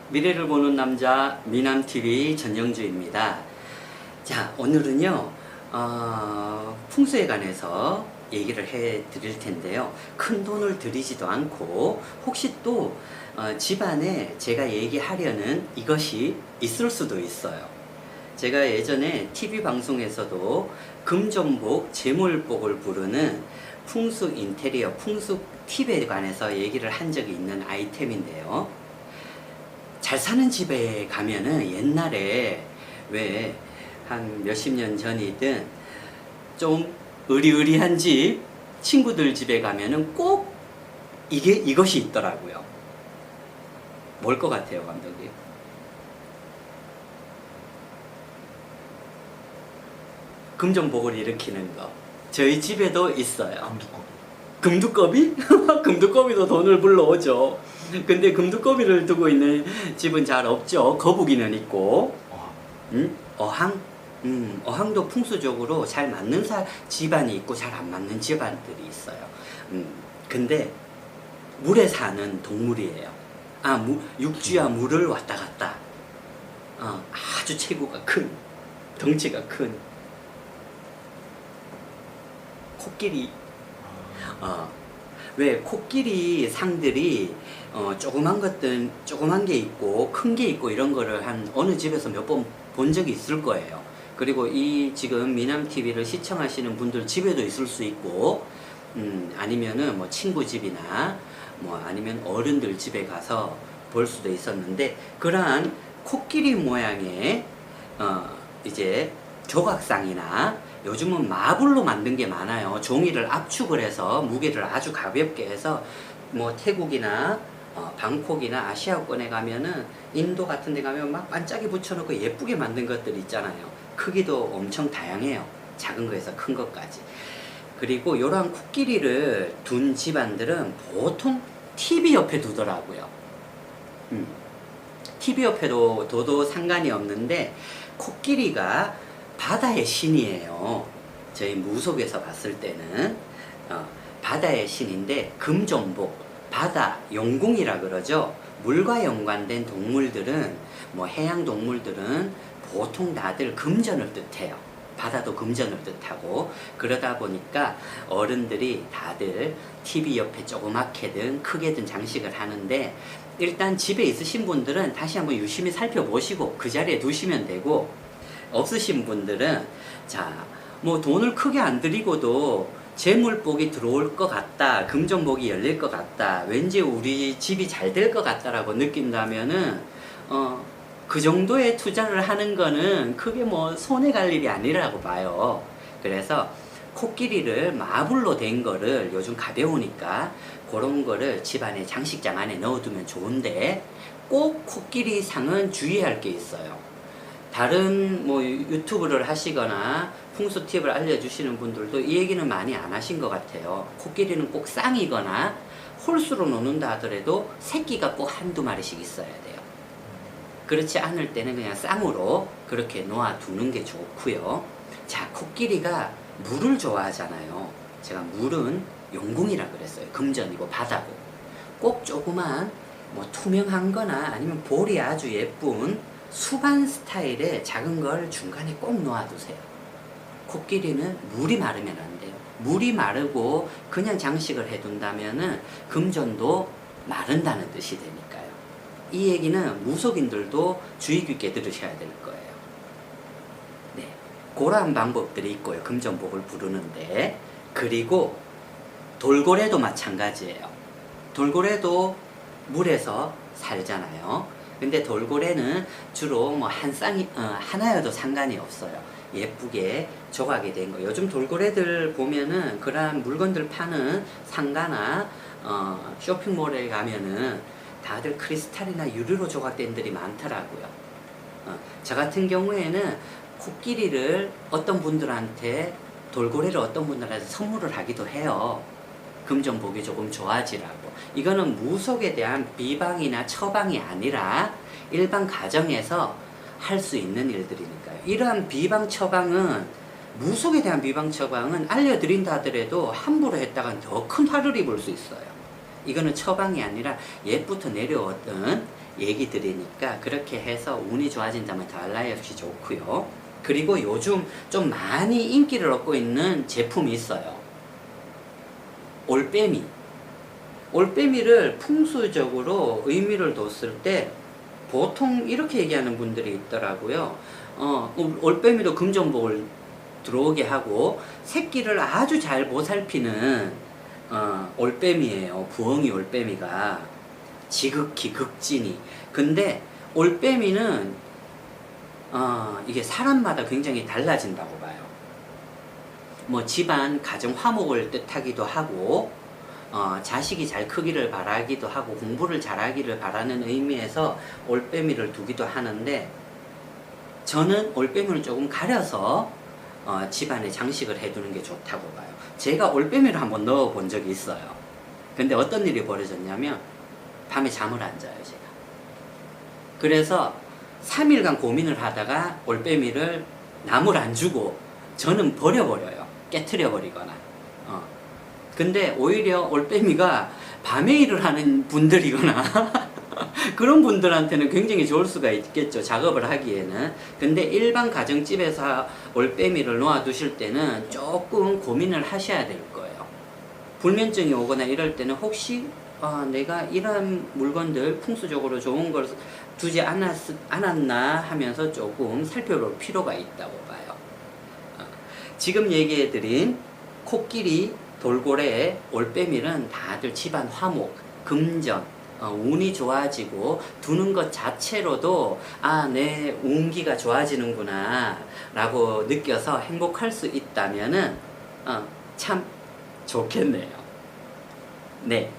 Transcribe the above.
미래를 보는 남자 미남TV 전영주입니다. 자, 오늘은요 풍수에 관해서 얘기를 해 드릴 텐데요, 큰 돈을 들이지도 않고 혹시 또 집안에 제가 얘기하려는 이것이 있을 수도 있어요. 제가 예전에 TV 방송에서도 금전복, 재물복을 부르는 풍수 인테리어, 풍수 팁에 관해서 얘기를 한 적이 있는 아이템인데요, 잘 사는 집에 가면은 옛날에 왜 한 몇십 년 전이든 좀 의리의리한 집, 친구들 집에 가면은 꼭 이것이 있더라고요. 뭘 것 같아요, 감독님? 금전복을 일으키는 거. 저희 집에도 있어요. 금두꺼비? 금두꺼비도 돈을 불러오죠. 근데 금두꺼비를 두고 있는 집은 잘 없죠. 거북이는 있고. 어항? 어항도 풍수적으로 잘 맞는 집안이 있고 잘 안 맞는 집안들이 있어요. 근데 물에 사는 동물이에요. 육지와 물을 왔다 갔다. 아주 체구가 큰, 덩치가 큰 코끼리. 왜 코끼리 상들이 조그만 것들, 조그만 게 있고 큰 게 있고 이런 거를 한 어느 집에서 몇 번 본 적이 있을 거예요. 그리고 이 지금 미남TV를 시청하시는 분들 집에도 있을 수 있고, 아니면은 뭐 친구 집이나 뭐 아니면 어른들 집에 가서 볼 수도 있었는데, 그러한 코끼리 모양의 이제 조각상이나 요즘은 마블로 만든 게 많아요. 종이를 압축을 해서 무게를 아주 가볍게 해서 뭐 태국이나 방콕이나 아시아권에 가면은, 인도 같은 데 가면 막 반짝이 붙여놓고 예쁘게 만든 것들 있잖아요. 크기도 엄청 다양해요. 작은 거에서 큰 것까지. 그리고 이러한 코끼리를 둔 집안들은 보통 TV 옆에 두더라고요. TV 옆에 둬도 상관이 없는데, 코끼리가 바다의 신이에요. 저희 무속에서 봤을 때는 바다의 신인데, 금전복, 바다 용궁이라 그러죠. 물과 연관된 동물들은, 뭐 해양 동물들은 보통 다들 금전을 뜻해요. 바다도 금전을 뜻하고. 그러다 보니까 어른들이 다들 TV 옆에 조그맣게든 크게든 장식을 하는데, 일단 집에 있으신 분들은 다시 한번 유심히 살펴보시고 그 자리에 두시면 되고, 없으신 분들은 뭐 돈을 크게 안 들이고도 재물복이 들어올 것 같다, 금전복이 열릴 것 같다, 왠지 우리 집이 잘 될 것 같다라고 느낀다면은 그 정도의 투자를 하는 거는 크게 뭐 손해 갈 일이 아니라고 봐요. 그래서 코끼리를 마블로 된 거를, 요즘 가벼우니까 그런 거를 집안에 장식장 안에 넣어두면 좋은데, 꼭 코끼리 상은 주의할 게 있어요. 다른 뭐 유튜브를 하시거나 풍수 팁을 알려주시는 분들도 이 얘기는 많이 안 하신 것 같아요. 코끼리는 꼭 쌍이거나 홀수로 놓는다 하더라도 새끼가 꼭 한두 마리씩 있어야 돼요. 그렇지 않을 때는 그냥 쌍으로 그렇게 놓아두는 게 좋고요. 자, 코끼리가 물을 좋아하잖아요. 제가 물은 용궁이라 그랬어요. 금전이고 바다고. 꼭 조그만 뭐 투명한 거나 아니면 볼이 아주 예쁜 수반 스타일의 작은 걸 중간에 꼭 놓아두세요. 코끼리는 물이 마르면 안 돼요. 물이 마르고 그냥 장식을 해둔다면은 금전도 마른다는 뜻이 되니까요. 이 얘기는 무속인들도 주의 깊게 들으셔야 될 거예요. 네, 그러한 방법들이 있고요. 금전복을 부르는데. 그리고 돌고래도 마찬가지예요. 돌고래도 물에서 살잖아요. 근데 돌고래는 주로 뭐 하나여도 상관이 없어요. 예쁘게 조각이 된 거. 요즘 돌고래들 보면은 그러한 물건들 파는 상가나 쇼핑몰에 가면은 다들 크리스탈이나 유리로 조각된 들이 많더라고요. 저 같은 경우에는 코끼리를 어떤 분들한테, 돌고래를 어떤 분들한테 선물을 하기도 해요. 금전복이 조금 좋아지라고. 이거는 무속에 대한 비방이나 처방이 아니라 일반 가정에서 할 수 있는 일들이니까요. 이러한 비방 처방은, 무속에 대한 비방 처방은 알려드린다 하더라도 함부로 했다간 더 큰 화를 입을 수 있어요. 이거는 처방이 아니라 옛부터 내려왔던 얘기들이니까 그렇게 해서 운이 좋아진다면 더할 나위 없이 좋고요. 그리고 요즘 좀 많이 인기를 얻고 있는 제품이 있어요. 올빼미. 올빼미를 풍수적으로 의미를 뒀을 때 보통 이렇게 얘기하는 분들이 있더라고요. 올빼미도 금전복을 들어오게 하고 새끼를 아주 잘 보살피는 올빼미예요. 부엉이 올빼미가 지극히 극진히. 근데 올빼미는 이게 사람마다 굉장히 달라진다고 봐요. 뭐 집안 가정 화목을 뜻하기도 하고 자식이 잘 크기를 바라기도 하고 공부를 잘하기를 바라는 의미에서 올빼미를 두기도 하는데 저는 올빼미를 조금 가려서 집안에 장식을 해두는 게 좋다고 봐요. 제가 올빼미를 한번 넣어 본 적이 있어요. 근데 어떤 일이 벌어졌냐면 밤에 잠을 안 자요, 제가. 그래서 3일간 고민을 하다가 올빼미를 남을 안 주고 저는 버려버려요. 깨트려 버리거나. 근데 오히려 올빼미가 밤에 일을 하는 분들이거나 그런 분들한테는 굉장히 좋을 수가 있겠죠. 작업을 하기에는. 근데 일반 가정집에서 올빼미를 놓아 두실 때는 조금 고민을 하셔야 될 거예요. 불면증이 오거나 이럴 때는 혹시 내가 이런 물건들 풍수적으로 좋은 걸 두지 않았나 하면서 조금 살펴볼 필요가 있다고 봐요. 지금 얘기해드린 코끼리, 돌고래, 올빼미는 다들 집안 화목, 금전, 운이 좋아지고 두는 것 자체로도 내 운기가 좋아지는구나 라고 느껴서 행복할 수 있다면은 참 좋겠네요. 네.